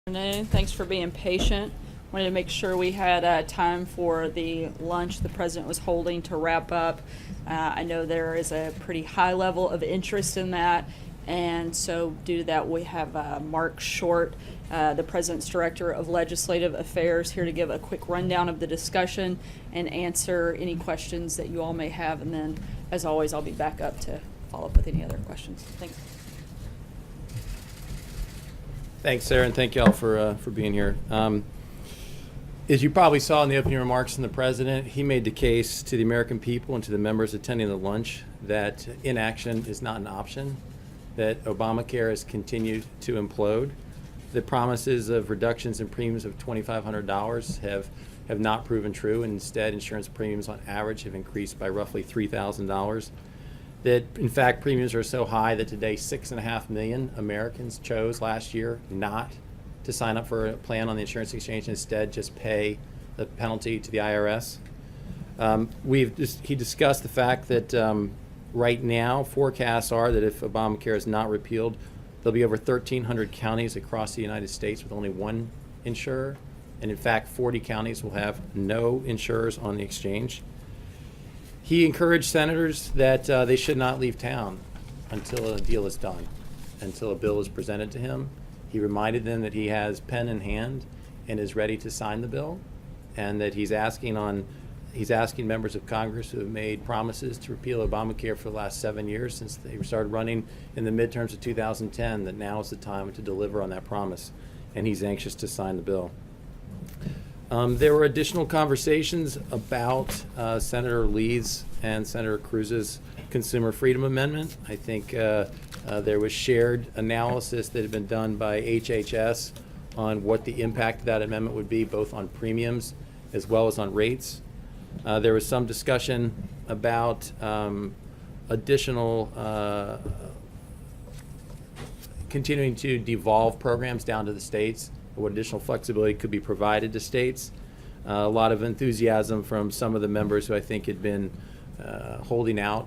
Afternoon. Thanks for being patient. Wanted to make sure we had time for the lunch the president was holding to wrap up. I know there is a pretty high level of interest in that, and so due to that, we have Mark Short, the president's director of legislative affairs, here to give a quick rundown of the discussion and answer any questions that you all may have. And then, as always, I'll be back up to follow up with any other questions. Thanks. Thanks, Sarah, and thank you all for being here. As you probably saw in the opening remarks from the president, he made the case to the American people and to the members attending the lunch that inaction is not an option, that Obamacare has continued to implode. The promises of reductions in premiums of $2,500 have not proven true, and instead insurance premiums on average have increased by roughly $3,000. That in fact premiums are so high that today 6.5 million Americans chose last year not to sign up for a plan on the insurance exchange, and instead just pay the penalty to the IRS. He discussed the fact that right now forecasts are that if Obamacare is not repealed, there'll be over 1,300 counties across the United States with only one insurer, and in fact 40 counties will have no insurers on the exchange. He encouraged senators that they should not leave town until a deal is done, until a bill is presented to him. He reminded them that he has pen in hand and is ready to sign the bill, and that he's asking members of Congress who have made promises to repeal Obamacare for the last 7 years since they started running in the midterms of 2010, that now is the time to deliver on that promise, and he's anxious to sign the bill. There were additional conversations about Senator Lee's and Senator Cruz's Consumer Freedom Amendment. I think there was shared analysis that had been done by HHS on what the impact of that amendment would be, both on premiums as well as on rates. There was some discussion about additional continuing to devolve programs down to the states, what additional flexibility could be provided to states. A lot of enthusiasm from some of the members who I think had been holding out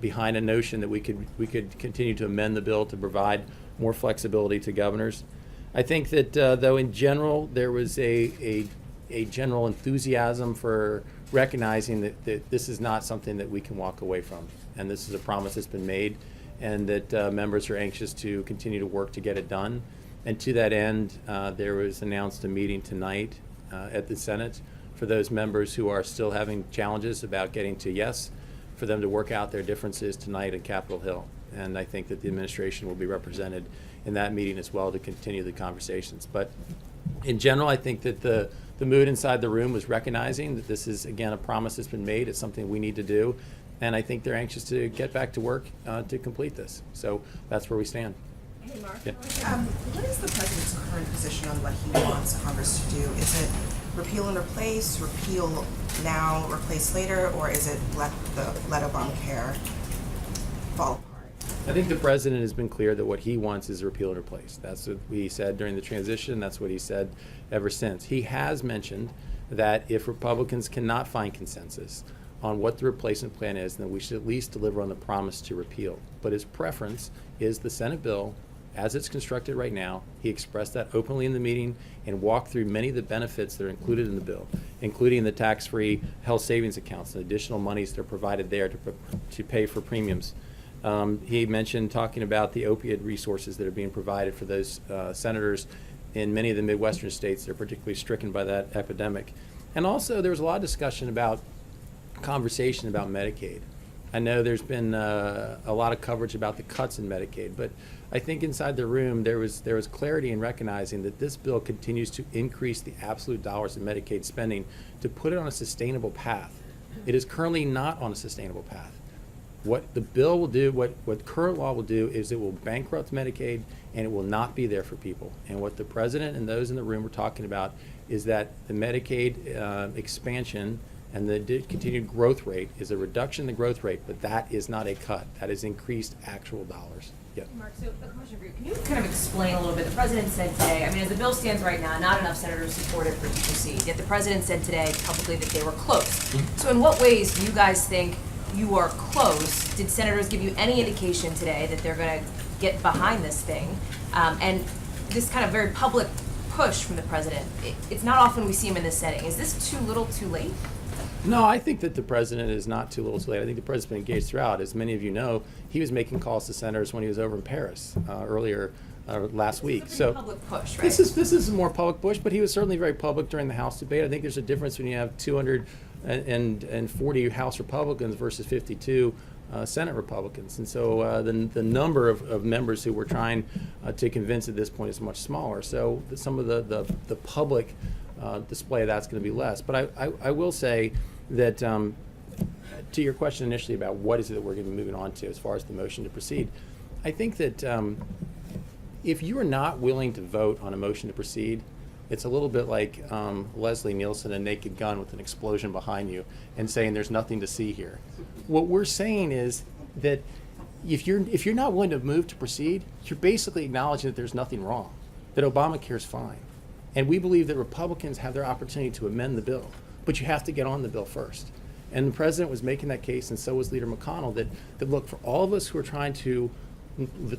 behind a notion that we could continue to amend the bill to provide more flexibility to governors. I think that though in general there was a general enthusiasm for recognizing that this is not something that we can walk away from, and this is a promise that's been made, and that members are anxious to continue to work to get it done. And to that end, there was announced a meeting tonight at the Senate for those members who are still having challenges about getting to yes, for them to work out their differences tonight at Capitol Hill. And I think that the administration will be represented in that meeting as well to continue the conversations. But in general, I think that the mood inside the room was recognizing that this is, again, a promise that's been made. It's something we need to do. And I think they're anxious to get back to work to complete this. So that's where we stand. Hey, Mark. Yeah. What is the president's current position on what he wants Congress to do? Is it repeal and replace, repeal now, replace later, or is it let Obamacare fall apart? I think the president has been clear that what he wants is repeal and replace. That's what he said during the transition. That's what he said ever since. He has mentioned that if Republicans cannot find consensus on what the replacement plan is, then we should at least deliver on the promise to repeal. But his preference is the Senate bill as it's constructed right now. He expressed that openly in the meeting and walked through many of the benefits that are included in the bill, including the tax-free health savings accounts and additional monies that are provided there to pay for premiums. He mentioned talking about the opioid resources that are being provided for those senators in many of the Midwestern states that are particularly stricken by that epidemic. And also there was a lot of discussion about conversation about Medicaid. I know there's been a lot of coverage about the cuts in Medicaid, but I think inside the room there was clarity in recognizing that this bill continues to increase the absolute dollars in Medicaid spending to put it on a sustainable path. It is currently not on a sustainable path. What the bill will do, what current law will do, is it will bankrupt Medicaid and it will not be there for people. And what the president and those in the room were talking about is that the Medicaid expansion and the continued growth rate is a reduction in the growth rate, but that is not a cut. That is increased actual dollars. Yep. Mark, so a question for you. Can you kind of explain a little bit? The president said today, I mean, as the bill stands right now, not enough senators support it for PPC, yet the president said today publicly that they were close. Mm-hmm. So in what ways do you guys think you are close? Did senators give you any indication today that they're going to get behind this thing? And this kind of very public push from the president, it's not often we see him in this setting. Is this too little too late? No, I think that the president is not too little too late. I think the president's been engaged throughout. As many of you know, he was making calls to senators when he was over in Paris earlier last week. It's a pretty So public push, right? this is a more public push, but he was certainly very public during the House debate. I think there's a difference when you have 240 House Republicans versus 52 Senate Republicans, and so the number of members who we're trying to convince at this point is much smaller. So some of the public display of that's going to be less. But I will say that to your question initially about what is it that we're going to be moving on to as far as the motion to proceed, I think that if you are not willing to vote on a motion to proceed, it's a little bit like Leslie Nielsen, a naked gun with an explosion behind you, and saying there's nothing to see here. What we're saying is that if you're not willing to move to proceed, you're basically acknowledging that there's nothing wrong, that Obamacare is fine. And we believe that Republicans have their opportunity to amend the bill, but you have to get on the bill first. And the president was making that case, and so was Leader McConnell, that look, for all of us who are trying to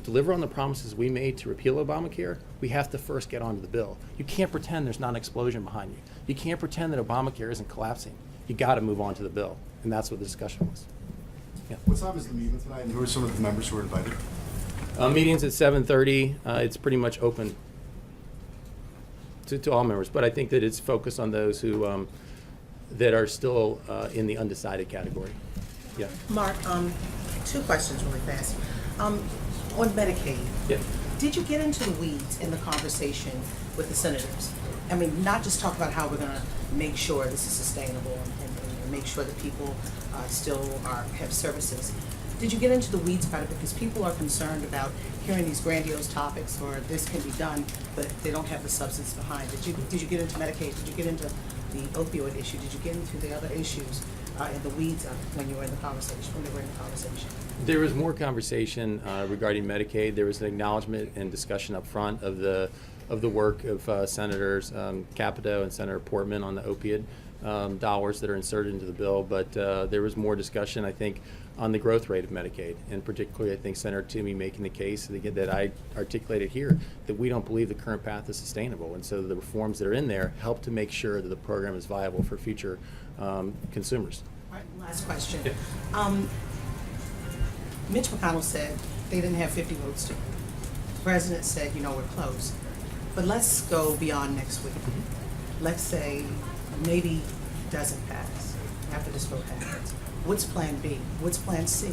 deliver on the promises we made to repeal Obamacare, we have to first get onto the bill. You can't pretend there's not an explosion behind you. You can't pretend that Obamacare isn't collapsing. You got to move on to the bill, and that's what the discussion was. Yeah. What time is the meeting tonight, and who are some of the members who are invited? Meetings at 7:30. It's pretty much open to all members, but I think that it's focused on those who that are still in the undecided category. Yeah. Mark, two questions really fast. On Medicaid, Yeah. did you get into the weeds in the conversation with the senators? I mean, not just talk about how we're going to make sure this is sustainable and make sure that people still have services. Did you get into the weeds about it? Because people are concerned about hearing these grandiose topics, or this can be done, but they don't have the substance behind it. Did you get into Medicaid? Did you get into the opioid issue? Did you get into the other issues in the weeds of when you were in the conversation, when they were in the conversation? There was more conversation regarding Medicaid. There was an acknowledgement and discussion up front of the work of Senators Capito and Senator Portman on the opioid dollars that are inserted into the bill. But there was more discussion, I think, on the growth rate of Medicaid, and particularly, I think, Senator Toomey making the case that I articulated here, that we don't believe the current path is sustainable, and so the reforms that are in there help to make sure that the program is viable for future consumers. All right, last question. Mitch McConnell said they didn't have 50 votes to. The president said, we're close. But let's go beyond next week. Let's say maybe it doesn't pass after this vote happens. What's plan B? What's plan C?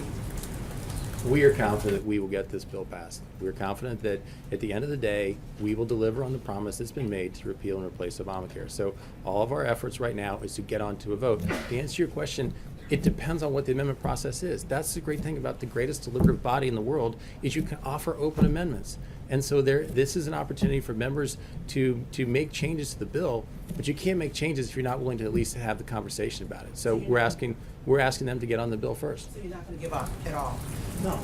We are confident we will get this bill passed. We're confident that at the end of the day, we will deliver on the promise that's been made to repeal and replace Obamacare. So all of our efforts right now is to get onto a vote. To answer your question, it depends on what the amendment process is. That's the great thing about the greatest deliberative body in the world, is you can offer open amendments. And so this is an opportunity for members to make changes to the bill, but you can't make changes if you're not willing to at least have the conversation about it. So we're asking them to get on the bill first. So you're not going to give up at all? No.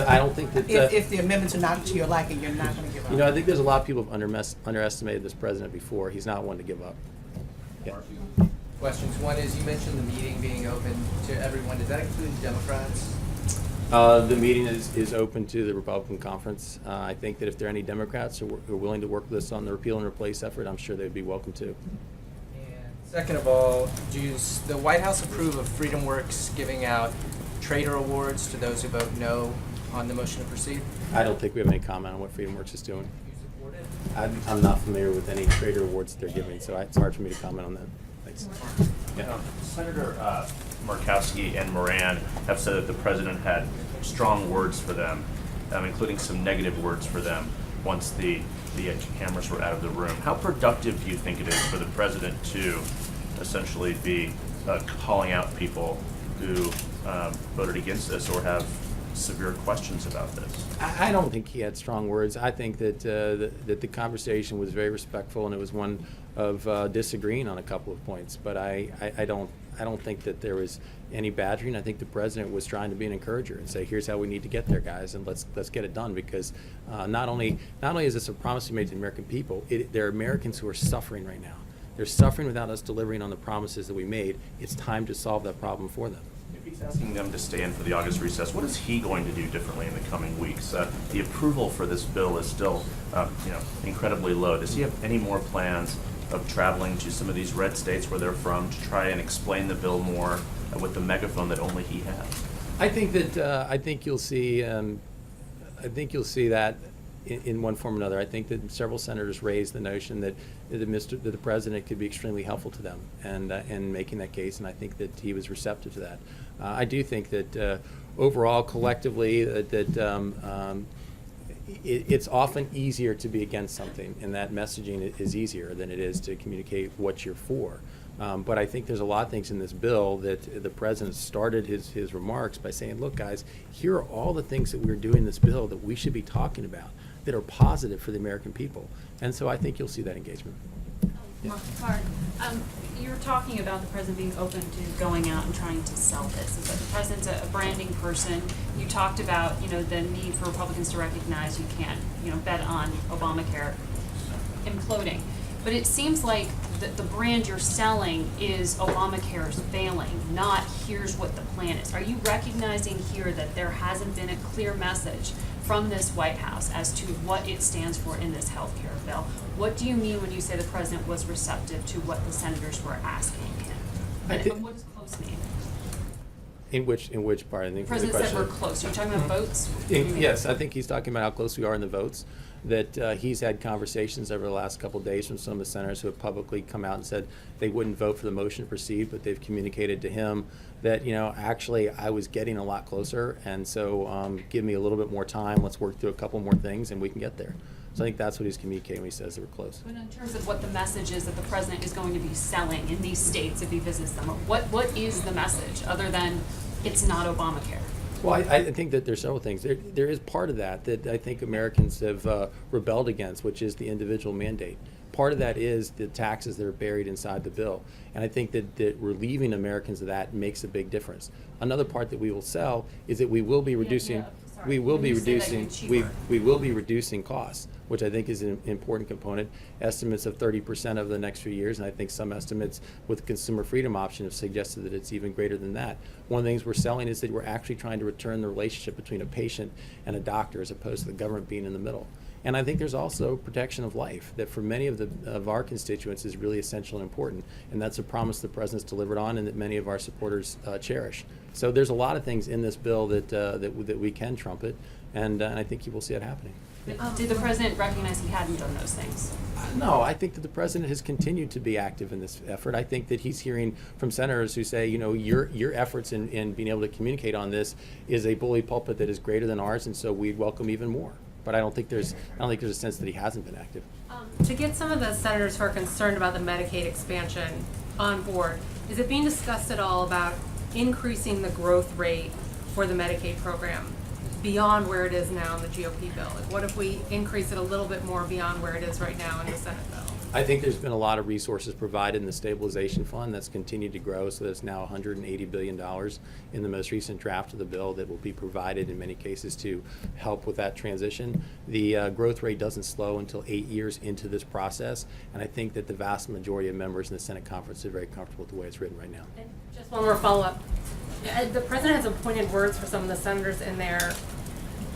I don't think that... If the amendments are not to your liking, you're not going to give up? I think there's a lot of people who've underestimated this president before. He's not one to give up. Yeah. Questions. One is, you mentioned the meeting being open to everyone. Does that include Democrats? The meeting is open to the Republican conference. I think that if there are any Democrats who are willing to work with us on the repeal and replace effort, I'm sure they'd be welcome to. And second of all, does the White House approve of FreedomWorks giving out Trader Awards to those who vote no on the motion to proceed? I don't think we have any comment on what FreedomWorks is doing. You support it? I'm not familiar with any Trader Awards that they're giving, so it's hard for me to comment on that. Thanks. Yeah. Senator Murkowski and Moran have said that the president had strong words for them, including some negative words for them once the cameras were out of the room. How productive do you think it is for the president to essentially be calling out people who voted against this or have severe questions about this? I don't think he had strong words. I think that that the conversation was very respectful, and it was one of disagreeing on a couple of points. But I don't think that there was any badgering. I think the president was trying to be an encourager and say, here's how we need to get there, guys, and let's get it done, because not only is this a promise we made to the American people, there are Americans who are suffering right now. They're suffering without us delivering on the promises that we made. It's time to solve that problem for them. If he's asking them to stay in for the August recess, what is he going to do differently in the coming weeks? The approval for this bill is still, incredibly low. Does he have any more plans of traveling to some of these red states where they're from to try and explain the bill more with the megaphone that only he has? I think that I think you'll see that in one form or another. I think that several senators raised the notion that the president could be extremely helpful to them and making that case, and I think that he was receptive to that. I do think that overall, collectively, it's often easier to be against something, and that messaging is easier than it is to communicate what you're for. But I think there's a lot of things in this bill that the president started his remarks by saying, look, guys, here are all the things that we're doing in this bill that we should be talking about that are positive for the American people. And so I think you'll see that engagement. Mark, you were talking about the president being open to going out and trying to sell this. But the president's a branding person. You talked about, the need for Republicans to recognize you can't, bet on Obamacare imploding. But it seems like the brand you're selling is Obamacare's failing, not here's what the plan is. Are you recognizing here that there hasn't been a clear message from this White House as to what it stands for in this health care bill? What do you mean when you say the president was receptive to what the senators were asking him? And what does close mean? In which part? I think The president said we're question. close. Are you talking about votes? Yes, I think he's talking about how close we are in the votes, that he's had conversations over the last couple of days from some of the senators who have publicly come out and said they wouldn't vote for the motion to proceed, but they've communicated to him that, actually I was getting a lot closer, and so give me a little bit more time, let's work through a couple more things and we can get there. So I think that's what he's communicating when he says that we're close. But in terms of what the message is that the president is going to be selling in these states if he visits them, what is the message other than it's not Obamacare? Well, I think that there's several things. There is part of that I think Americans have rebelled against, which is the individual mandate. Part of that is the taxes that are buried inside the bill. And I think that relieving Americans of that makes a big difference. Another part that we will sell is that we will be reducing, sorry. we will When be you say that, reducing, you mean cheaper. we will be reducing costs, which I think is an important component. Estimates of 30% over the next few years, and I think some estimates with the consumer freedom option have suggested that it's even greater than that. One of the things we're selling is that we're actually trying to return the relationship between a patient and a doctor as opposed to the government being in the middle. And I think there's also protection of life that for many of our constituents is really essential and important. And that's a promise the president's delivered on and that many of our supporters cherish. So there's a lot of things in this bill that we can trumpet, and I think you will see it happening. But did the president recognize he hadn't done those things? No, I think that the president has continued to be active in this effort. I think that he's hearing from senators who say, your efforts in being able to communicate on this is a bully pulpit that is greater than ours, and so we'd welcome even more. But I don't think there's a sense that he hasn't been active. To get some of the senators who are concerned about the Medicaid expansion on board, is it being discussed at all about increasing the growth rate for the Medicaid program beyond where it is now in the GOP bill? Like, what if we increase it a little bit more beyond where it is right now in the Senate bill? I think there's been a lot of resources provided in the stabilization fund that's continued to grow, so there's now $180 billion in the most recent draft of the bill that will be provided in many cases to help with that transition. The growth rate doesn't slow until 8 years into this process, and I think that the vast majority of members in the Senate conference are very comfortable with the way it's written right now. And just one more follow-up. The president has appointed words for some of the senators in there.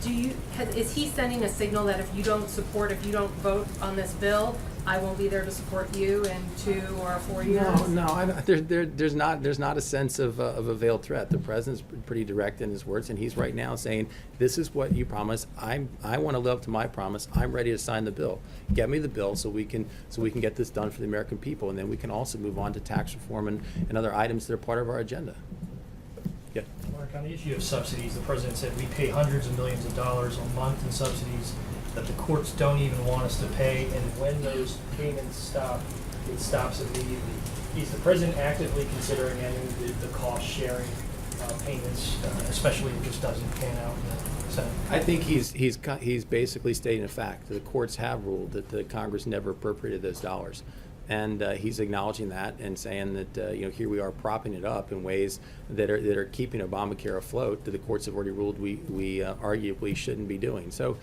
Is he sending a signal that if you don't vote on this bill, I won't be there to support you in 2 or 4 years? No. There's not a sense of a veiled threat. The president's pretty direct in his words, and he's right now saying, "This is what you promised. I want to live up to my promise. I'm ready to sign the bill. Get me the bill so we can get this done for the American people, and then we can also move on to tax reform and other items that are part of our agenda." Yeah. Mark, on the issue of subsidies, the president said we pay hundreds of millions of dollars a month in subsidies that the courts don't even want us to pay, and when those payments stop, it stops immediately. Is the president actively considering ending the cost-sharing payments, especially if this doesn't pan out in the Senate? I think he's basically stating a fact. The courts have ruled that the Congress never appropriated those dollars. And he's acknowledging that and saying that here we are propping it up in ways that are keeping Obamacare afloat that the courts have already ruled we arguably shouldn't be doing. So,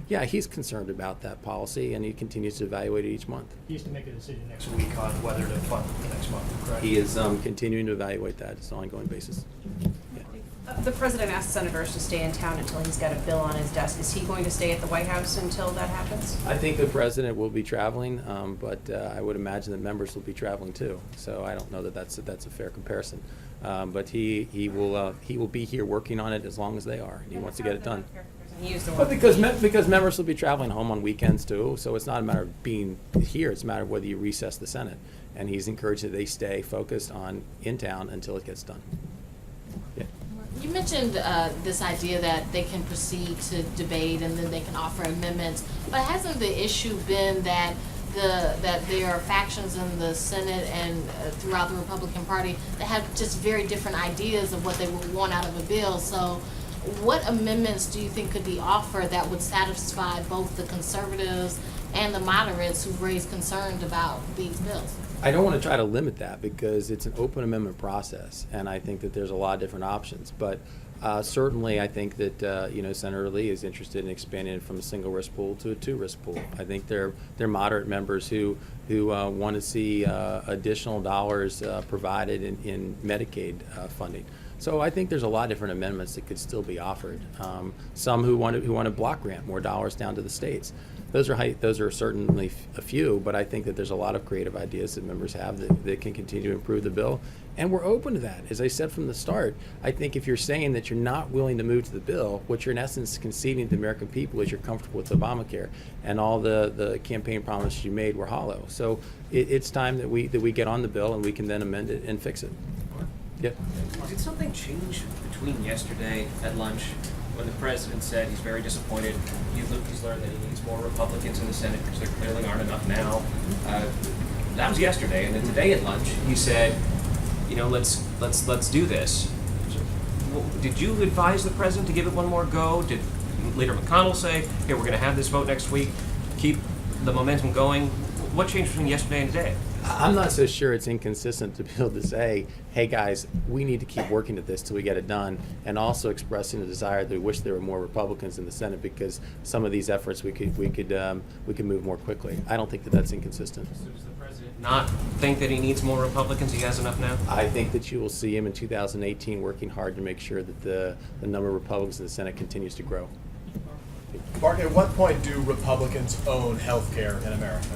yeah, he's concerned about that policy, and he continues to evaluate it each month. He has to make a decision next week on whether to fund the next month, correct? He is continuing to evaluate that on an ongoing basis. The president asked senators to stay in town until he's got a bill on his desk. Is he going to stay at the White House until that happens? I think the president will be traveling, but I would imagine that members will be traveling too. So I don't know that that's a fair comparison. But he will be here working on it as long as they are. He wants to get it done. He used the But word. because members will be traveling home on weekends too, so it's not a matter of being here, it's a matter of whether you recess the Senate. And he's encouraged that they stay focused on in town until it gets done. Yeah. You mentioned this idea that they can proceed to debate and then they can offer amendments, but hasn't the issue been that there are factions in the Senate and throughout the Republican Party that have just very different ideas of what they would want out of a bill? So what amendments do you think could be offered that would satisfy both the conservatives and the moderates who've raised concerns about these bills? I don't want to try to limit that because it's an open amendment process, and I think that there's a lot of different options. But certainly, I think that Senator Lee is interested in expanding it from a single risk pool to a 2-risk pool. I think they're moderate members who want to see additional dollars provided in Medicaid funding. So I think there's a lot of different amendments that could still be offered. Some who want to block grant more dollars down to the states. Those are certainly a few, but I think that there's a lot of creative ideas that members have that can continue to improve the bill, and we're open to that. As I said from the start, I think if you're saying that you're not willing to move to the bill, what you're in essence conceding to the American people is you're comfortable with Obamacare, and all the campaign promises you made were hollow. So it's time that we get on the bill and we can then amend it and fix it. Yeah. Did something change between yesterday at lunch when the president said he's very disappointed? He's learned that he needs more Republicans in the Senate because there clearly aren't enough now. That was yesterday, and then today at lunch he said, let's do this. Did you advise the president to give it one more go? Did Leader McConnell say, "Hey, we're going to have this vote next week. Keep the momentum going"? What changed between yesterday and today? I'm not so sure it's inconsistent to be able to say, hey guys, we need to keep working at this till we get it done, and also expressing the desire that we wish there were more Republicans in the Senate because some of these efforts we could move more quickly. I don't think that that's inconsistent. So does the president not think that he needs more Republicans? He has enough now? I think that you will see him in 2018 working hard to make sure that the number of Republicans in the Senate continues to grow. Mark, at what point do Republicans own health care in America?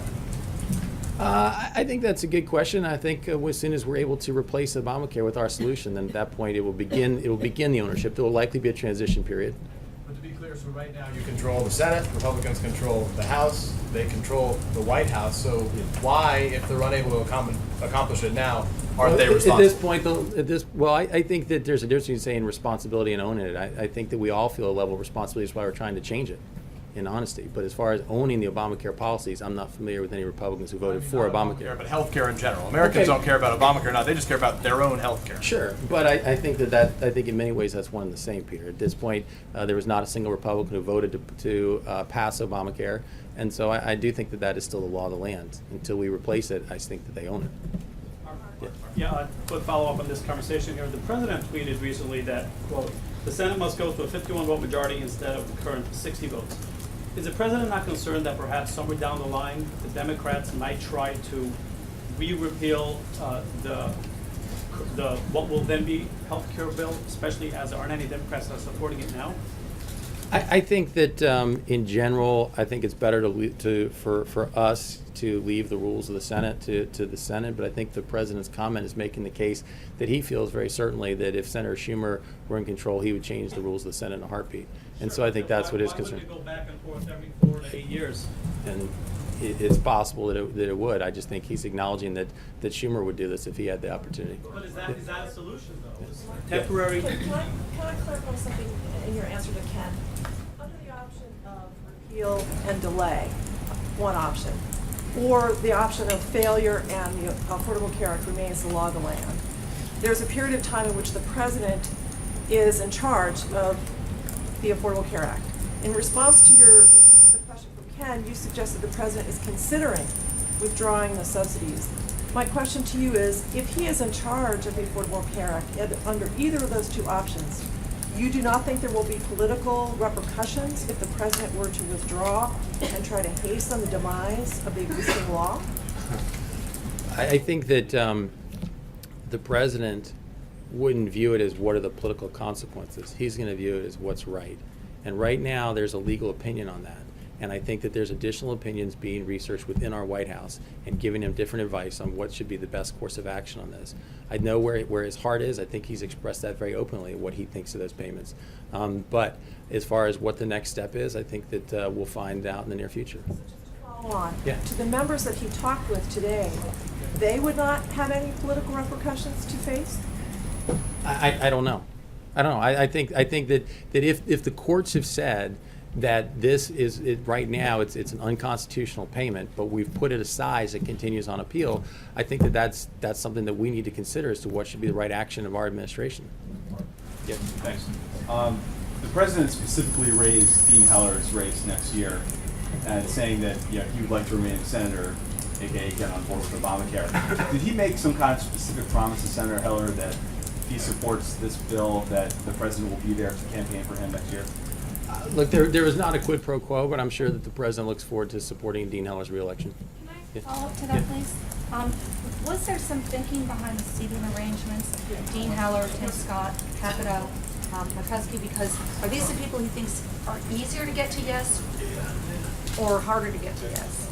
I think that's a good question. I think as soon as we're able to replace Obamacare with our solution, then at that point it will begin the ownership. There will likely be a transition period. But to be clear, so right now you control the Senate, Republicans control the House, they control the White House. So why, if they're unable to accomplish it now, aren't they responsible? At this point, I think that there's a difference between saying responsibility and owning it. I think that we all feel a level of responsibility. That's why we're trying to change it, in honesty. But as far as owning the Obamacare policies, I'm not familiar with any Republicans who voted for Obamacare. But health care in general. Americans don't care about Obamacare now, they just care about their own health care. Sure, but I think I think in many ways that's one and the same, Peter. At this point, there was not a single Republican who voted to pass Obamacare, and so I do think that is still the law of the land. Until we replace it, I think that they own it. Yeah, a quick follow-up on this conversation here. The president tweeted recently that, quote, the Senate must go to a 51-vote majority instead of the current 60 votes. Is the president not concerned that perhaps somewhere down the line, the Democrats might try to repeal the what will then be health care bill, especially as there aren't any Democrats that are supporting it now? I think that in general, I think it's better for us to leave the rules of the Senate to the Senate. But I think the president's comment is making the case that he feels very certainly that if Senator Schumer were in control, he would change the rules of the Senate in a heartbeat. And so I think that's what his concern. Why would it go back and forth every 4 to 8 years? And it's possible that it would. I just think he's acknowledging that Schumer would do this if he had the opportunity. But is that a solution though? Is temporary? Can I clarify something in your answer to Ken? Under the option of repeal and delay, one option, or the option of failure and the Affordable Care Act remains the law of the land, there's a period of time in which the president is in charge of the Affordable Care Act. In response to the question from Ken, you suggested the president is considering withdrawing the subsidies. My question to you is, if he is in charge of the Affordable Care Act under either of those two options, you do not think there will be political repercussions if the president were to withdraw and try to hasten the demise of the existing law? I think that the president wouldn't view it as what are the political consequences. He's going to view it as what's right. And right now, there's a legal opinion on that. And I think that there's additional opinions being researched within our White House and giving him different advice on what should be the best course of action on this. I know where his heart is. I think he's expressed that very openly, what he thinks of those payments. But as far as what the next step is, I think that we'll find out in the near future. Follow on. Yeah. To the members that he talked with today, they would not have any political repercussions to face? I don't know. I don't know. I think that if the courts have said that this is right now it's an unconstitutional payment, but we've put it aside as it continues on appeal, I think that's something that we need to consider as to what should be the right action of our administration. Yeah. Thanks. The president specifically raised Dean Heller's race next year, and saying that he would like to remain a senator, aka get on board with Obamacare. Did he make some kind of specific promise to Senator Heller that if he supports this bill, that the president will be there to campaign for him next year? Look, there is not a quid pro quo, but I'm sure that the president looks forward to supporting Dean Heller's reelection. Can I follow up to that, please? Was there some thinking behind the seating arrangements? Dean Heller, Tim Scott, Capito, McCuskey, because are these the people he thinks are easier to get to yes or harder to get to yes?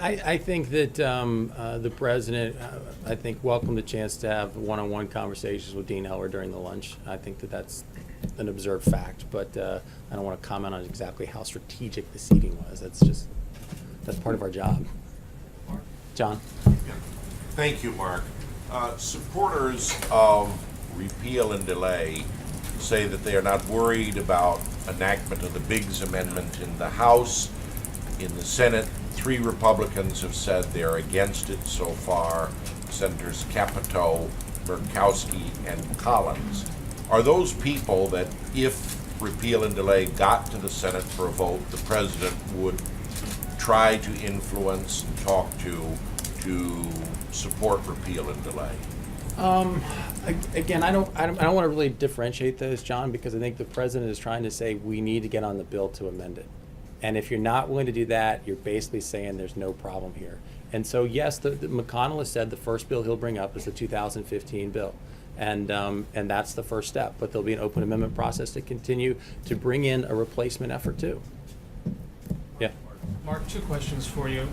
I think that the president, I think, welcomed the chance to have one-on-one conversations with Dean Heller during the lunch. I think that that's an observed fact, but I don't want to comment on exactly how strategic the seating was. That's part of our job. John? Thank you, Mark. Supporters of repeal and delay say that they are not worried about enactment of the Biggs Amendment in the House. In the Senate, 3 Republicans have said they're against it so far, Senators Capito, Murkowski, and Collins. Are those people that if repeal and delay got to the Senate for a vote, the president would try to influence and talk to support repeal and delay? Again, I don't want to really differentiate those, John, because I think the president is trying to say we need to get on the bill to amend it. And if you're not willing to do that, you're basically saying there's no problem here. And so, yes, the McConnell has said the first bill he'll bring up is the 2015 bill. And that's the first step. But there'll be an open amendment process to continue to bring in a replacement effort, too. Yeah. Mark, 2 questions for you.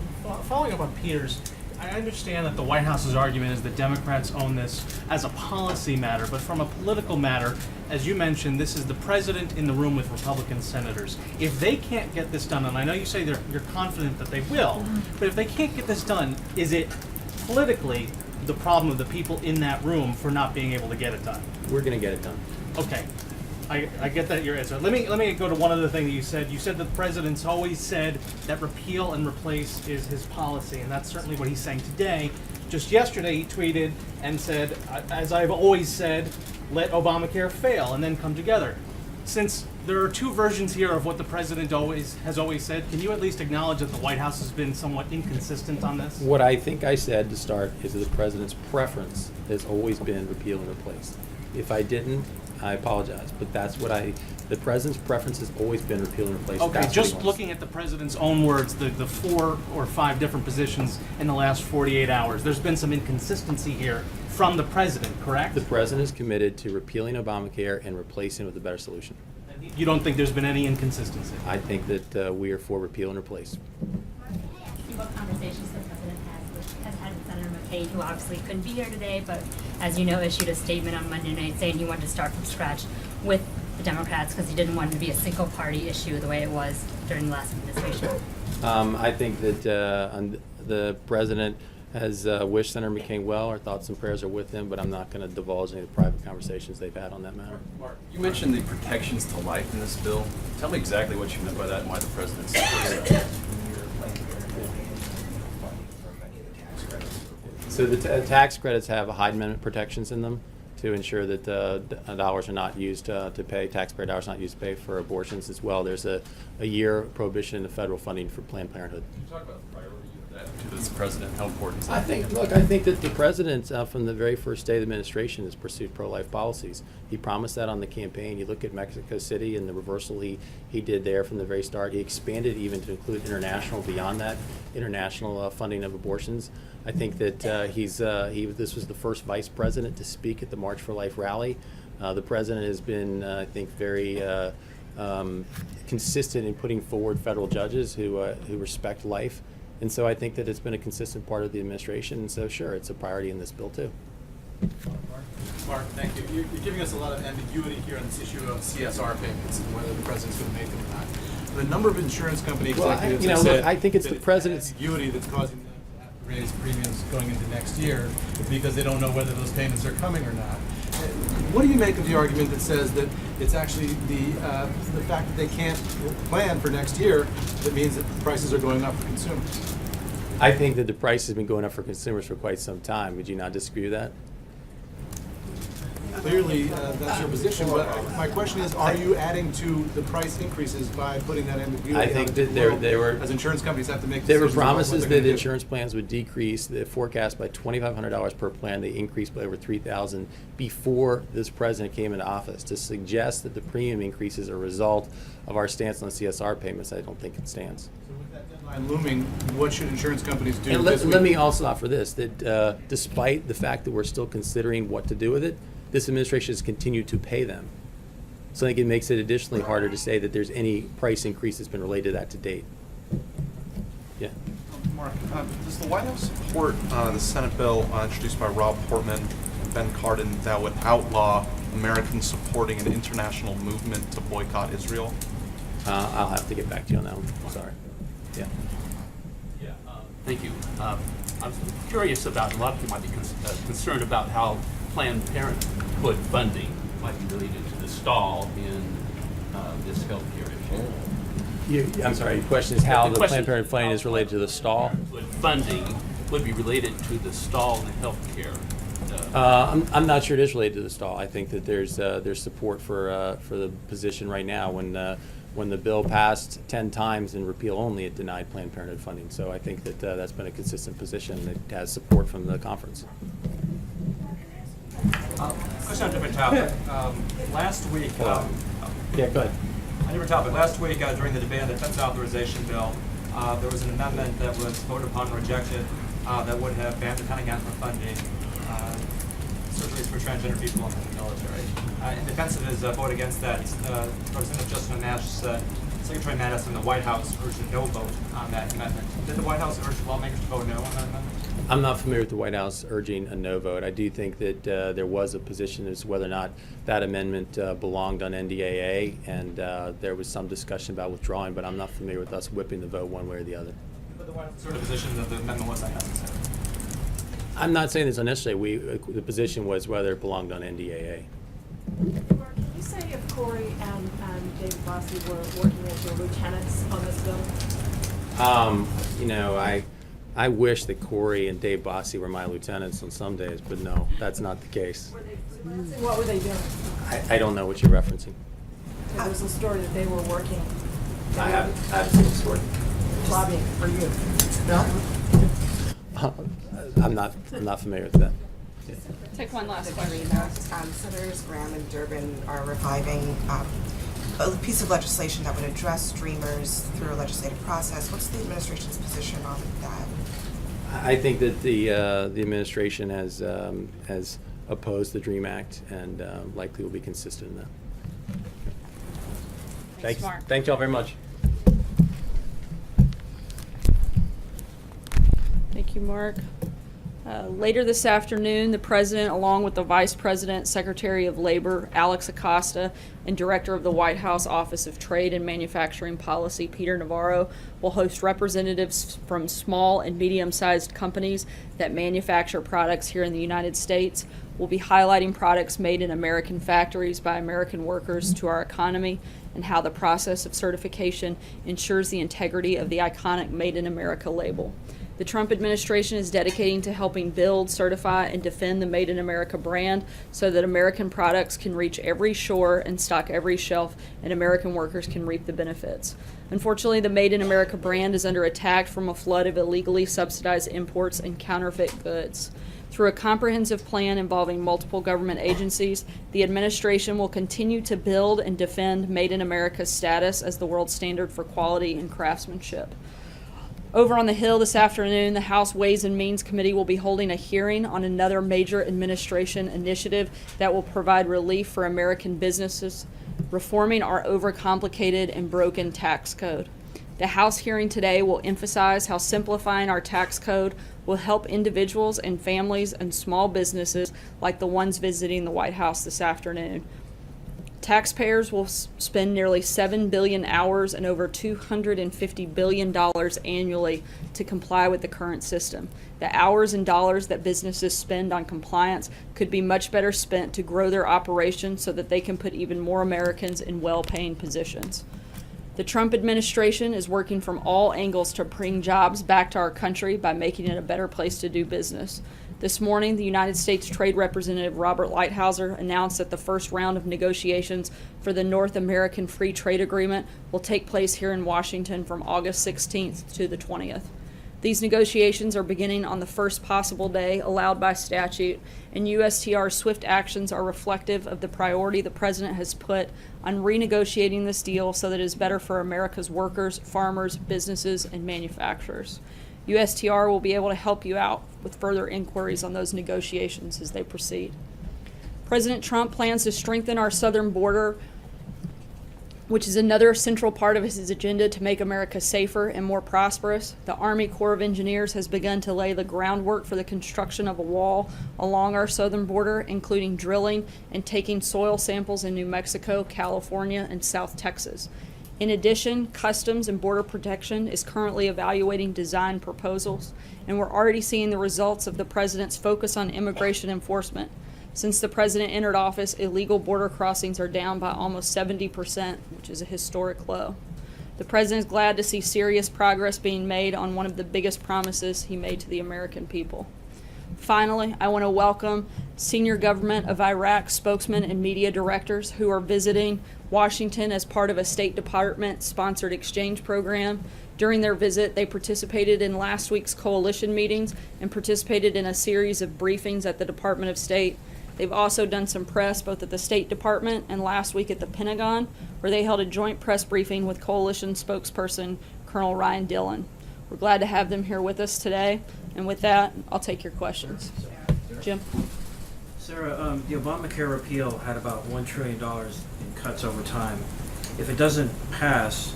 Following up on Peter's, I understand that the White House's argument is that Democrats own this as a policy matter, but from a political matter, as you mentioned, this is the president in the room with Republican senators. If they can't get this done, and I know you say you're confident that they will, but if they can't get this done, is it politically the problem of the people in that room for not being able to get it done? We're going to get it done. Okay. I get that your answer. Let me go to one other thing that you said. You said that the president's always said that repeal and replace is his policy, and that's certainly what he's saying today. Just yesterday he tweeted and said, as I've always said, let Obamacare fail and then come together. Since there are 2 versions here of what the president has always said, can you at least acknowledge that the White House has been somewhat inconsistent on this? What I think I said to start is that the president's preference has always been repeal and replace. If I didn't, I apologize, but that's what the president's preference has always been repeal and replace. Okay, That's just what he wants. looking at the president's own words, the 4 or 5 different positions in the last 48 hours, there's been some inconsistency here from the president, correct? The president is committed to repealing Obamacare and replacing it with a better solution. You don't think there's been any inconsistency? I think that we are for repeal and replace. What conversations the president has had with Senator McCain, who obviously couldn't be here today, but as you know, issued a statement on Monday night saying he wanted to start from scratch with the Democrats because he didn't want it to be a single party issue the way it was during the last administration. I think that the president has wished Senator McCain well. Our thoughts and prayers are with him, but I'm not going to divulge any of the private conversations they've had on that matter. Mark, you mentioned the protections to life in this bill. Tell me exactly what you meant by that and why the president supports that. So the tax credits have Hyde Amendment protections in them to ensure that dollars are not used to pay, taxpayer dollars are not used to pay for abortions as well. There's a year prohibition in the federal funding for Planned Parenthood. Can you talk about the priority of that to as president? How important is that? I think that the president, from the very first day of the administration, has pursued pro-life policies. He promised that on the campaign. You look at Mexico City and the reversal he did there from the very start. He expanded even to include international, beyond that, international funding of abortions. I think that this was the first vice president to speak at the March for Life rally. The president has been, I think, very consistent in putting forward federal judges who respect life. And so I think that it's been a consistent part of the administration. And so, sure, it's a priority in this bill, too. Mark, thank you. You're giving us a lot of ambiguity here on this issue of CSR payments and whether the president's going to make them or not. The number of insurance company executives have said I think it's the that president's ambiguity that's causing them to have to raise premiums going into next year because they don't know whether those payments are coming or not. What do you make of the argument that says that it's actually the fact that they can't plan for next year that means that the prices are going up for consumers? I think that the price has been going up for consumers for quite some time. Would you not disagree with that? Clearly, that's your position, but my question is, are you adding to the price increases by putting that ambiguity I think that they were, as insurance companies have to make there were decisions about what promises they're gonna that do? insurance plans would decrease the forecast by $2,500 per plan. They increased by over $3,000 before this president came into office. To suggest that the premium increase is a result of our stance on CSR payments, I don't think it stands. So with that deadline looming, what should insurance companies do And this week? let me also offer this, that despite the fact that we're still considering what to do with it, this administration has continued to pay them. So I think it makes it additionally harder to say that there's any price increase that's been related to that to date. Yeah. Mark, does the White House support the Senate bill introduced by Rob Portman and Ben Cardin that would outlaw Americans supporting an international movement to boycott Israel? I'll have to get back to you on that one. Sorry. Yeah. Yeah, thank you. I'm curious about, a lot of people might be concerned about how Planned Parenthood funding might be related to the stall in this healthcare issue. I'm sorry, your question is how the Planned Parenthood funding is related to the stall? Funding would be related to the stall in healthcare. I'm not sure it is related to the stall. I think that there's support for the position right now. When the bill passed 10 times in repeal only, it denied Planned Parenthood funding. So I think that that's been a consistent position that has support from the conference. Question on a different topic. Last week, yeah, go ahead. on a different topic. Last week, during the debate on the defense authorization bill, there was an amendment that was voted upon and rejected that would have banned the Pentagon from funding surgeries for transgender people in the military. In defense of his vote against that, Representative Justin Amash said Secretary Mattis and the White House urged a no vote on that amendment. Did the White House urge lawmakers to vote no on that amendment? I'm not familiar with the White House urging a no vote. I do think that there was a position as to whether or not that amendment belonged on NDAA, and there was some discussion about withdrawing, but I'm not familiar with us whipping the vote one way or the other. But the White House sort of position that the amendment was unnecessary. I'm not saying it's unnecessary. The position was whether it belonged on NDAA. Mark, can you say if Corey and David Bossie were working as your lieutenants on this bill? You know, I wish that Corey and Dave Bossie were my lieutenants on some days, but no, that's not the case. Were they freelancing? What were they doing? I don't know what you're referencing. There was a story that they were working. I haven't seen the story. Lobbying for you. No? I'm not familiar with that. Yeah. Take one last question. Senators Graham and Durbin are reviving a piece of legislation that would address streamers through a legislative process. What's the administration's position on that? I think that the administration has opposed the DREAM Act and likely will be consistent in that. Thanks, Mark. Thank you all very much. Thank you, Mark. Later this afternoon, the President, along with the Vice President, Secretary of Labor, Alex Acosta, and Director of the White House Office of Trade and Manufacturing Policy, Peter Navarro, will host representatives from small and medium-sized companies that manufacture products here in the United States. We'll be highlighting products made in American factories by American workers to our economy and how the process of certification ensures the integrity of the iconic Made in America label. The Trump administration is dedicating to helping build, certify, and defend the Made in America brand so that American products can reach every shore and stock every shelf, and American workers can reap the benefits. Unfortunately, the Made in America brand is under attack from a flood of illegally subsidized imports and counterfeit goods. Through a comprehensive plan involving multiple government agencies, the administration will continue to build and defend Made in America's status as the world standard for quality and craftsmanship. Over on the Hill this afternoon, the House Ways and Means Committee will be holding a hearing on another major administration initiative that will provide relief for American businesses, reforming our overcomplicated and broken tax code. The House hearing today will emphasize how simplifying our tax code will help individuals and families and small businesses like the ones visiting the White House this afternoon. Taxpayers will spend nearly 7 billion hours and over $250 billion annually to comply with the current system. The hours and dollars that businesses spend on compliance could be much better spent to grow their operations so that they can put even more Americans in well-paying positions. The Trump administration is working from all angles to bring jobs back to our country by making it a better place to do business. This morning, the United States Trade Representative Robert Lighthizer announced that the first round of negotiations for the North American Free Trade Agreement will take place here in Washington from August 16th to the 20th. These negotiations are beginning on the first possible day allowed by statute, and USTR's swift actions are reflective of the priority the President has put on renegotiating this deal so that it is better for America's workers, farmers, businesses, and manufacturers. USTR will be able to help you out with further inquiries on those negotiations as they proceed. President Trump plans to strengthen our southern border, which is another central part of his agenda to make America safer and more prosperous. The Army Corps of Engineers has begun to lay the groundwork for the construction of a wall along our southern border, including drilling and taking soil samples in New Mexico, California, and South Texas. In addition, Customs and Border Protection is currently evaluating design proposals, and we're already seeing the results of the President's focus on immigration enforcement. Since the President entered office, illegal border crossings are down by almost 70%, which is a historic low. The President is glad to see serious progress being made on one of the biggest promises he made to the American people. Finally, I want to welcome senior government of Iraq spokesmen and media directors who are visiting Washington as part of a State Department-sponsored exchange program. During their visit, they participated in last week's coalition meetings and participated in a series of briefings at the Department of State. They've also done some press both at the State Department and last week at the Pentagon, where they held a joint press briefing with coalition spokesperson Colonel Ryan Dillon. We're glad to have them here with us today, and with that, I'll take your questions. Jim? Sarah, the Obamacare repeal had about $1 trillion in cuts over time. If it doesn't pass,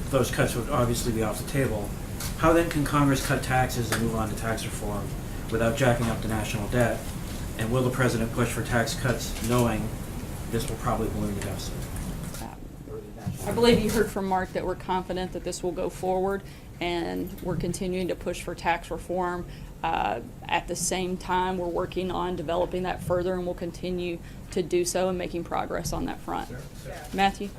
those cuts would obviously be off the table. How then can Congress cut taxes and move on to tax reform without jacking up the national debt? And will the President push for tax cuts knowing this will probably balloon the deficit? I believe you heard from Mark that we're confident that this will go forward, and we're continuing to push for tax reform. At the same time, we're working on developing that further, and we'll continue to do so and making progress on that front. Matthew?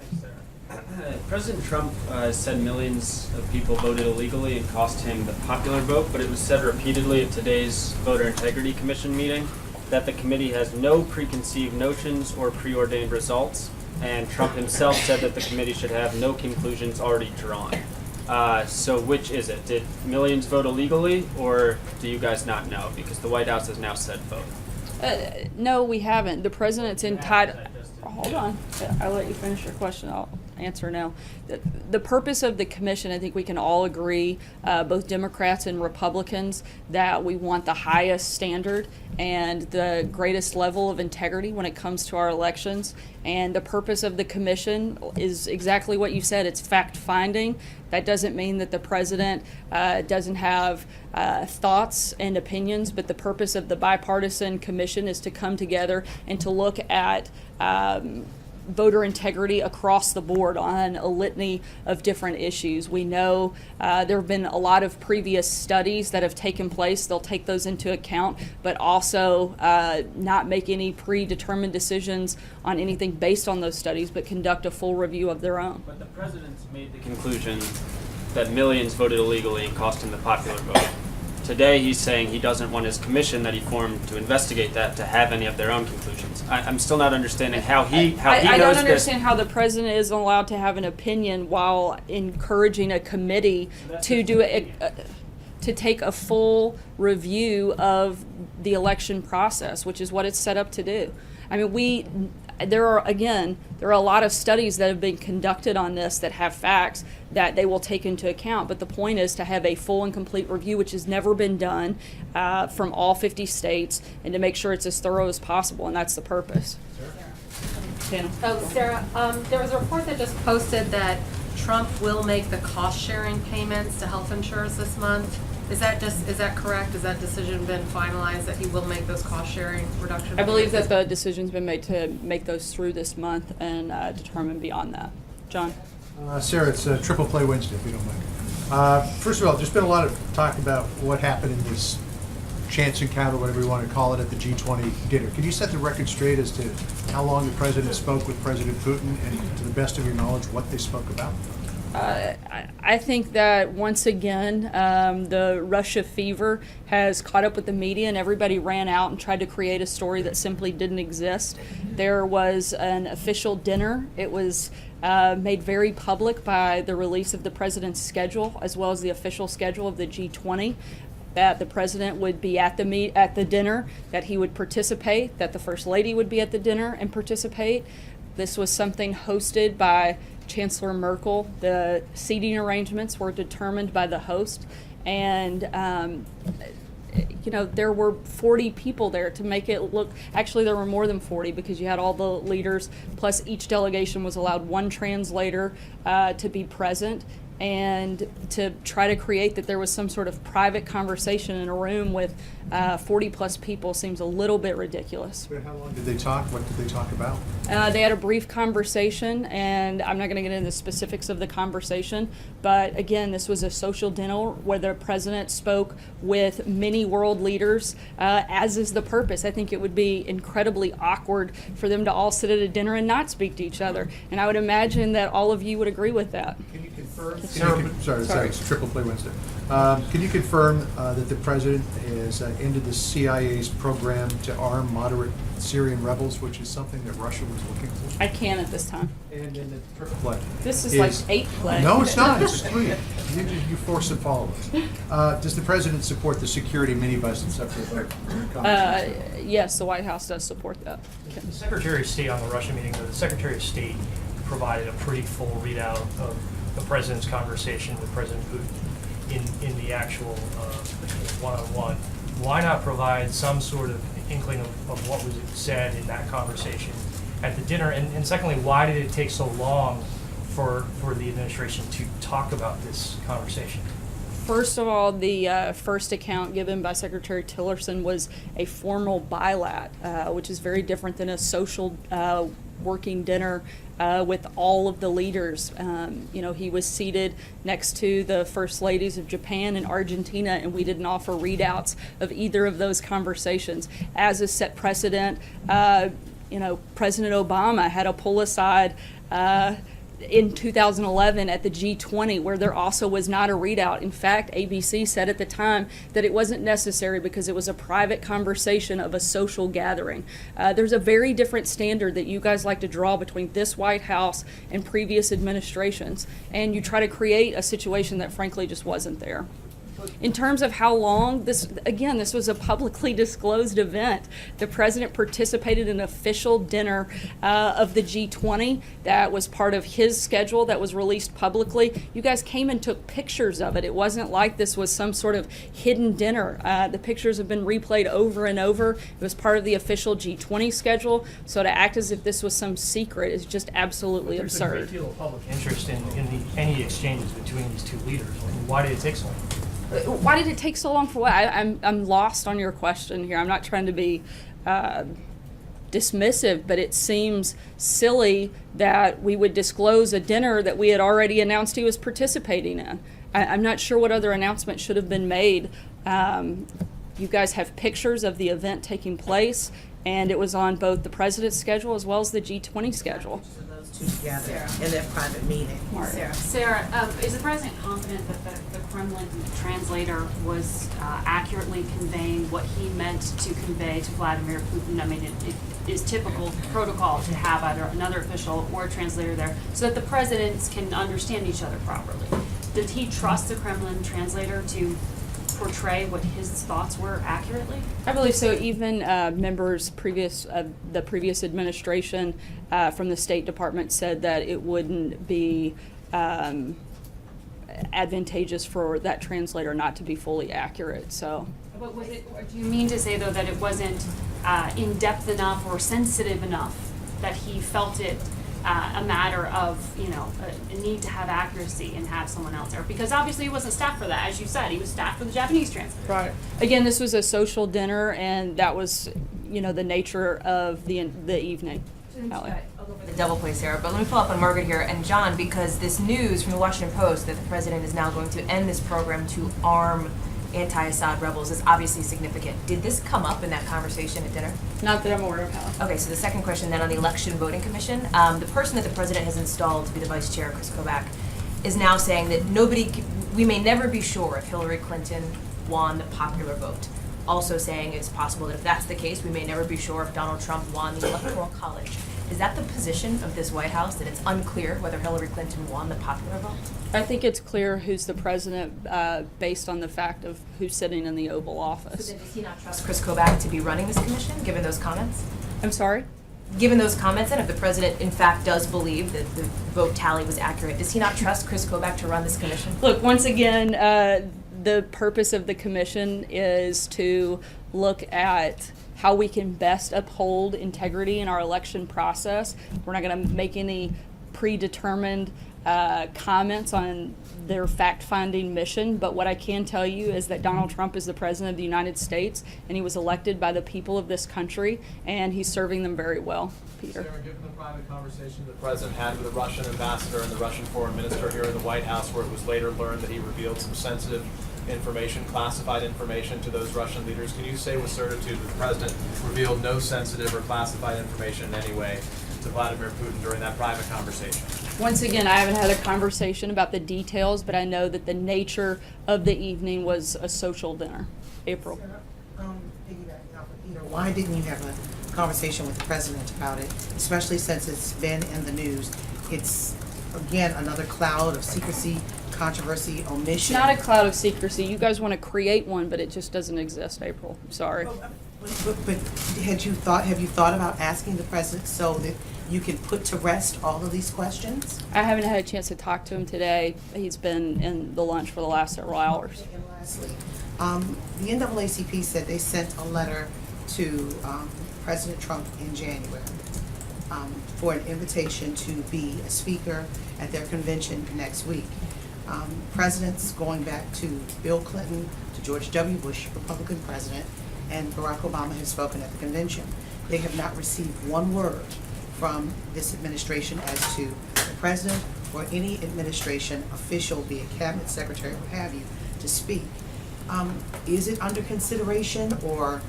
President Trump said millions of people voted illegally and cost him the popular vote, but it was said repeatedly at today's Voter Integrity Commission meeting that the committee has no preconceived notions or preordained results, and Trump himself said that the committee should have no conclusions already drawn. So which is it? Did millions vote illegally, or do you guys not know? Because the White House has now said vote. No, we haven't. The President's entitled. Hold on. I'll let you finish your question. I'll answer now. The purpose of the commission, I think we can all agree, both Democrats and Republicans, that we want the highest standard and the greatest level of integrity when it comes to our elections. And the purpose of the commission is exactly what you said. It's fact-finding. That doesn't mean that the President doesn't have thoughts and opinions, but the purpose of the bipartisan commission is to come together and to look at voter integrity across the board on a litany of different issues. We know there have been a lot of previous studies that have taken place. They'll take those into account, but also not make any predetermined decisions on anything based on those studies, but conduct a full review of their own. But the president's made the conclusion that millions voted illegally and cost him the popular vote. Today he's saying he doesn't want his commission that he formed to investigate that to have any of their own conclusions. I'm still not understanding how he knows I don't this. understand how the president is allowed to have an opinion while encouraging a committee to do to take a full review of the election process, which is what it's set up to do. I mean, there are a lot of studies that have been conducted on this that have facts that they will take into account. But the point is to have a full and complete review, which has never been done from all 50 states, and to make sure it's as thorough as possible, and that's the purpose. Shannon? Oh, Sarah, there was a report that just posted that Trump will make the cost-sharing payments to health insurers this month. Is that correct? Has that decision been finalized that he will make those cost-sharing reductions? I believe that the decision's been made to make those through this month and determine beyond that. John? Sarah, it's Triple Play Wednesday, if you don't mind. First of all, there's been a lot of talk about what happened in this chance encounter, whatever you want to call it, at the G20 dinner. Can you set the record straight as to how long the president spoke with President Putin and, to the best of your knowledge, what they spoke about? I think that once again, the Russia fever has caught up with the media, and everybody ran out and tried to create a story that simply didn't exist. There was an official dinner. It was made very public by the release of the president's schedule, as well as the official schedule of the G20, that the president would be at the dinner, that he would participate, that the First Lady would be at the dinner and participate. This was something hosted by Chancellor Merkel. The seating arrangements were determined by the host, and there were 40 people there to make it look. Actually, there were more than 40 because you had all the leaders, plus each delegation was allowed one translator to be present, and to try to create that there was some sort of private conversation in a room with 40 plus people seems a little bit ridiculous. But how long did they talk? What did they talk about? They had a brief conversation, and I'm not going to get into the specifics of the conversation, but again, this was a social dinner where the president spoke with many world leaders, as is the purpose. I think it would be incredibly awkward for them to all sit at a dinner and not speak to each other, and I would imagine that all of you would agree with that. Can you confirm? Sorry, it's Triple Play Wednesday. Can you confirm that the president has ended the CIA's program to arm moderate Syrian rebels, which is something that Russia was looking for? I can at this time. And in the Triple Play. This is like 8 play. No, it's not. It's 3. You force and follow us. Does the president support the security minibus and stuff? Yes, the White House does support that. The Secretary of State on the Russia meeting, the Secretary of State provided a pretty full readout of the president's conversation with President Putin in the actual one-on-one. Why not provide some sort of inkling of what was said in that conversation at the dinner? And secondly, why did it take so long for the administration to talk about this conversation? First of all, the first account given by Secretary Tillerson was a formal bilat, which is very different than a social working dinner with all of the leaders. He was seated next to the First Ladies of Japan and Argentina, and we didn't offer readouts of either of those conversations. As a set precedent, President Obama had a pull aside in 2011 at the G20 where there also was not a readout. In fact, ABC said at the time that it wasn't necessary because it was a private conversation of a social gathering. There's a very different standard that you guys like to draw between this White House and previous administrations, and you try to create a situation that frankly just wasn't there. In terms of how long, this was a publicly disclosed event. The president participated in an official dinner of the G20 that was part of his schedule that was released publicly. You guys came and took pictures of it. It wasn't like this was some sort of hidden dinner. The pictures have been replayed over and over. It was part of the official G20 schedule. So to act as if this was some secret is just absolutely absurd. There's a great deal of public interest in any exchanges between these two leaders. Why did it take so long? Why did it take so long for what? I'm lost on your question here. I'm not trying to be dismissive, but it seems silly that we would disclose a dinner that we had already announced he was participating in. I'm not sure what other announcement should have been made. You guys have pictures of the event taking place, and it was on both the president's schedule as well as the G20 schedule. Together in their private meeting. Sarah, is the president confident that the Kremlin translator was accurately conveying what he meant to convey to Vladimir Putin? I mean, it is typical protocol to have either another official or a translator there so that the presidents can understand each other properly. Did he trust the Kremlin translator to portray what his thoughts were accurately? I believe so. Even members the previous administration from the State Department said that it wouldn't be advantageous for that translator not to be fully accurate. So, But was it, or do you mean to say, though, that it wasn't in-depth enough or sensitive enough that he felt it a matter of, a need to have accuracy and have someone else there? Because obviously he wasn't staffed for that. As you said, he was staffed for the Japanese translator. right. Again, this was a social dinner, and that was, the nature of the evening. Ally. The devil plays Sarah, but let me follow up on Margaret here and John, because this news from the Washington Post that the president is now going to end this program to arm anti-Assad rebels is obviously significant. Did this come up in that conversation at dinner? Not that I'm aware of, Ally. Okay, so the second question then on the Election Voting Commission. The person that the president has installed to be the vice chair, Chris Kobach, is now saying that we may never be sure if Hillary Clinton won the popular vote. Also saying it's possible that if that's the case, we may never be sure if Donald Trump won the Electoral College. Is that the position of this White House, that it's unclear whether Hillary Clinton won the popular vote? I think it's clear who's the president based on the fact of who's sitting in the Oval Office. So then does he not trust Chris Kobach to be running this commission, given those comments? I'm sorry? Given those comments, and if the president in fact does believe that the vote tally was accurate, does he not trust Chris Kobach to run this commission? Look, once again, the purpose of the commission is to look at how we can best uphold integrity in our election process. We're not going to make any predetermined comments on their fact-finding mission, but what I can tell you is that Donald Trump is the president of the United States, and he was elected by the people of this country, and he's serving them very well. Peter. Sarah, given the private conversation the president had with the Russian ambassador and the Russian foreign minister here in the White House, where it was later learned that he revealed some sensitive information, classified information to those Russian leaders, can you say with certitude that the president revealed no sensitive or classified information in any way to Vladimir Putin during that private conversation? Once again, I haven't had a conversation about the details, but I know that the nature of the evening was a social dinner. April. Sarah, piggybacking off of Peter, why didn't you have a conversation with the president about it, especially since it's been in the news? It's, again, another cloud of secrecy, controversy, omission. It's not a cloud of secrecy. You guys want to create one, but it just doesn't exist, April. I'm sorry. But have you thought about asking the president so that you can put to rest all of these questions? I haven't had a chance to talk to him today. He's been in the lunch for the last several hours. And lastly, the NAACP said they sent a letter to President Trump in January for an invitation to be a speaker at their convention next week. Presidents going back to Bill Clinton, to George W. Bush, Republican president, and Barack Obama have spoken at the convention. They have not received one word from this administration as to the president or any administration official, be it cabinet secretary, what have you, to speak. Is it under consideration, or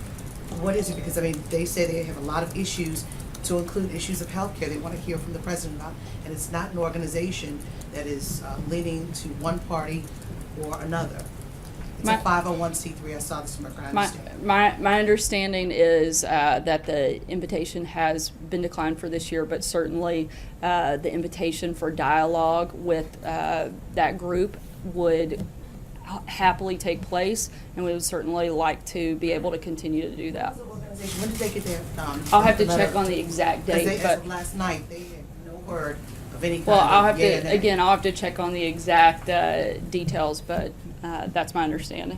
what is it? Because, I mean, they say they have a lot of issues, to include issues of healthcare they want to hear from the president about, and it's not an organization that is leaning to one party or another. It's a 501c3. I saw this in my understanding. My understanding is that the invitation has been declined for this year, but certainly the invitation for dialogue with that group would happily take place, and we would certainly like to be able to continue to do that. When did they get their? I'll have to check on the exact date, as but of last night they had no word of any kind well, of I'll have yay or to nay. again. I'll have to check on the exact details, but that's my understanding.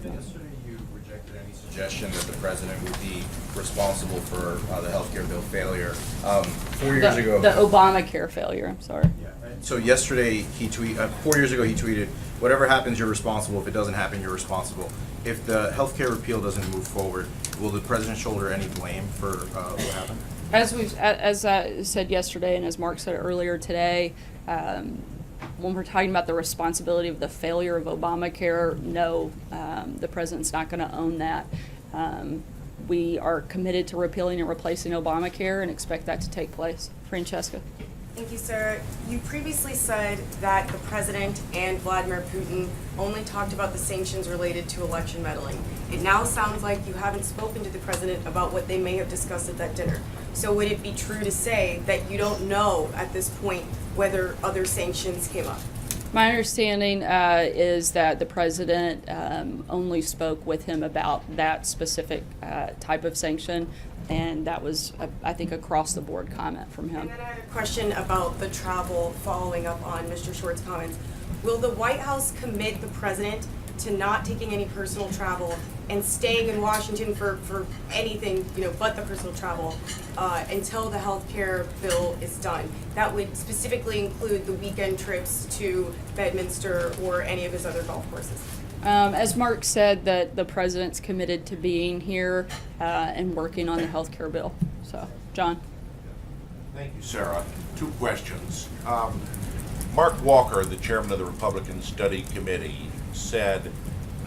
Yesterday you rejected any suggestion that the president would be responsible for the healthcare bill failure. 4 years ago. The Obamacare failure. I'm sorry. So yesterday 4 years ago he tweeted, whatever happens, you're responsible. If it doesn't happen, you're responsible. If the healthcare repeal doesn't move forward, will the president shoulder any blame for what happened? As I said yesterday, and as Mark said earlier today, when we're talking about the responsibility of the failure of Obamacare, no, the president's not going to own that. We are committed to repealing and replacing Obamacare and expect that to take place. Francesca. Thank you, Sarah. You previously said that the president and Vladimir Putin only talked about the sanctions related to election meddling. It now sounds like you haven't spoken to the president about what they may have discussed at that dinner. So would it be true to say that you don't know at this point whether other sanctions came up? My understanding is that the president only spoke with him about that specific type of sanction, and that was, I think, across-the-board comment from him. And then I had a question about the travel, following up on Mr. Short's comments. Will the White House commit the president to not taking any personal travel and staying in Washington for anything, but the personal travel until the health care bill is done? That would specifically include the weekend trips to Bedminster or any of his other golf courses. As Mark said, that the president's committed to being here and working on the health care bill. So, John. Thank you, Sarah. 2 questions. Mark Walker, the chairman of the Republican Study Committee, said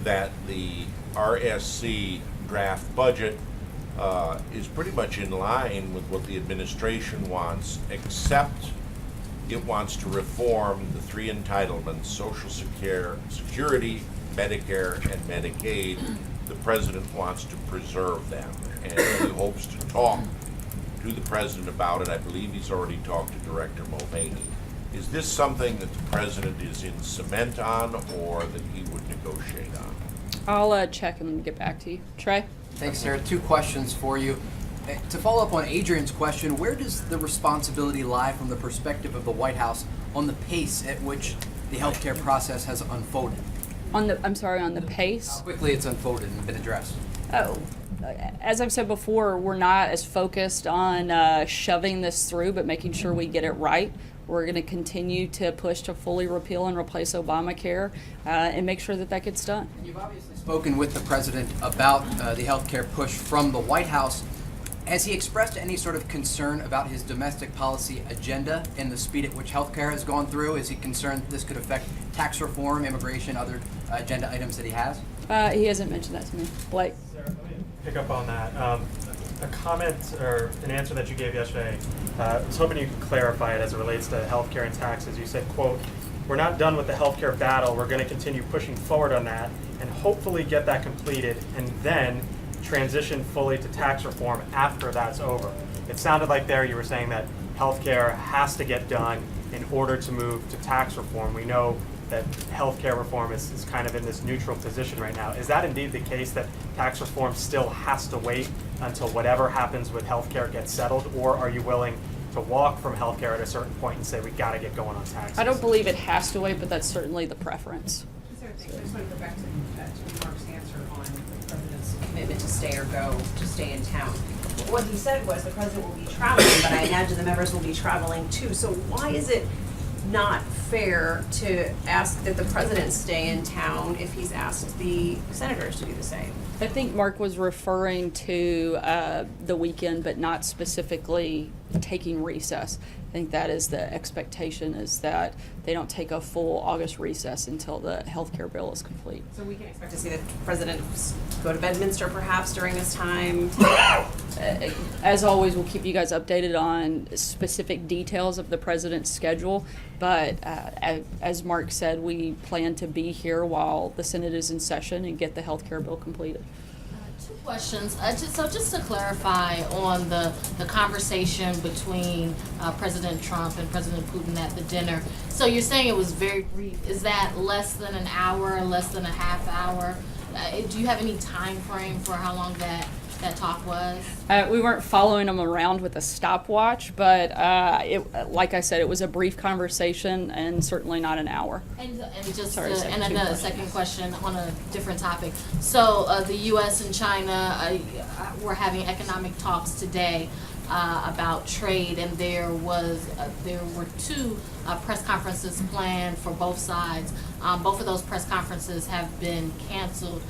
that the RSC draft budget is pretty much in line with what the administration wants, except it wants to reform the 3 entitlements: Social Security, Medicare, and Medicaid. The president wants to preserve them, and he hopes to talk to the president about it. I believe he's already talked to Director Mulvaney. Is this something that the president is in cement on, or that he would negotiate on? I'll check and get back to you. Trey? Thanks, Sarah. 2 questions for you. To follow up on Adrian's question, where does the responsibility lie from the perspective of the White House on the pace at which the healthcare process has unfolded? On the pace? How quickly it's unfolded and been addressed? Oh, as I've said before, we're not as focused on shoving this through, but making sure we get it right. We're going to continue to push to fully repeal and replace Obamacare and make sure that gets done. You've obviously spoken with the president about the healthcare push from the White House. Has he expressed any sort of concern about his domestic policy agenda and the speed at which healthcare has gone through? Is he concerned this could affect tax reform, immigration, other agenda items that he has? He hasn't mentioned that to me. Blake? Sarah, let me pick up on that. A comment or an answer that you gave yesterday, I was hoping you could clarify it as it relates to healthcare and taxes. You said, quote, "We're not done with the healthcare battle. We're going to continue pushing forward on that and hopefully get that completed and then transition fully to tax reform after that's over." It sounded like there you were saying that healthcare has to get done in order to move to tax reform. We know that healthcare reform is kind of in this neutral position right now. Is that indeed the case, that tax reform still has to wait until whatever happens with healthcare gets settled, or are you willing to walk from healthcare at a certain point and say we got to get going on taxes? I don't believe it has to wait, but that's certainly the preference. I just want to go back to Mark's answer on the president's commitment to stay or go, to stay in town. What he said was the president will be traveling, but I imagine the members will be traveling too. So why is it not fair to ask that the president stay in town if he's asked the senators to do the same? I think Mark was referring to the weekend, but not specifically taking recess. I think that is the expectation, is that they don't take a full August recess until the health care bill is complete. So we can expect to see the president go to Bedminster perhaps during this time? As always, we'll keep you guys updated on specific details of the president's schedule, but as Mark said, we plan to be here while the Senate is in session and get the health care bill completed. 2 questions. Just to clarify on the conversation between President Trump and President Putin at the dinner. So you're saying it was very brief. Is that less than an hour, less than a half hour? Do you have any time frame for how long that talk was? We weren't following them around with a stopwatch, but like I said, it was a brief conversation and certainly not an hour. And Sorry, another second question on a different topic. So the U.S. and China were having economic talks today about trade, and there were 2 press conferences planned for both sides. Both of those press conferences have been canceled.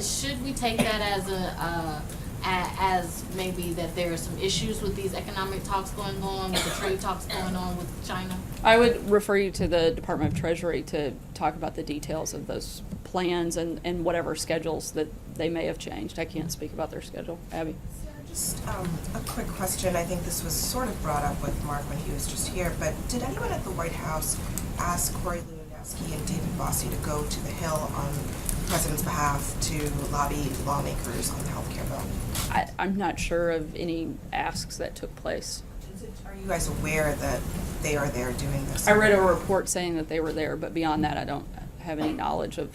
Should we take that as maybe that there are some issues with these economic talks going on, with the trade talks going on with China? I would refer you to the Department of Treasury to talk about the details of those plans and whatever schedules that they may have changed. I can't speak about their schedule. Abby? Just a quick question. I think this was sort of brought up with Mark when he was just here, but did anyone at the White House ask Corey Lewandowski and David Bossie to go to the Hill on the president's behalf to lobby lawmakers on the health care bill? I'm not sure of any asks that took place. Are you guys aware that they are there doing this? I read a report saying that they were there, but beyond that, I don't have any knowledge of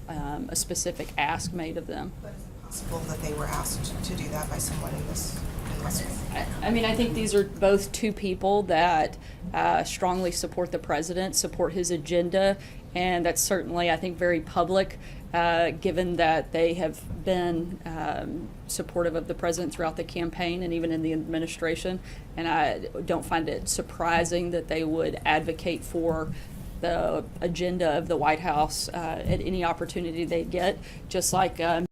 a specific ask made of them. But is it possible that they were asked to do that by someone in this industry? I mean, I think these are both two people that strongly support the president, support his agenda, and that's certainly, I think, very public, given that they have been supportive of the president throughout the campaign and even in the administration. And I don't find it surprising that they would advocate for the agenda of the White House at any opportunity they get, just like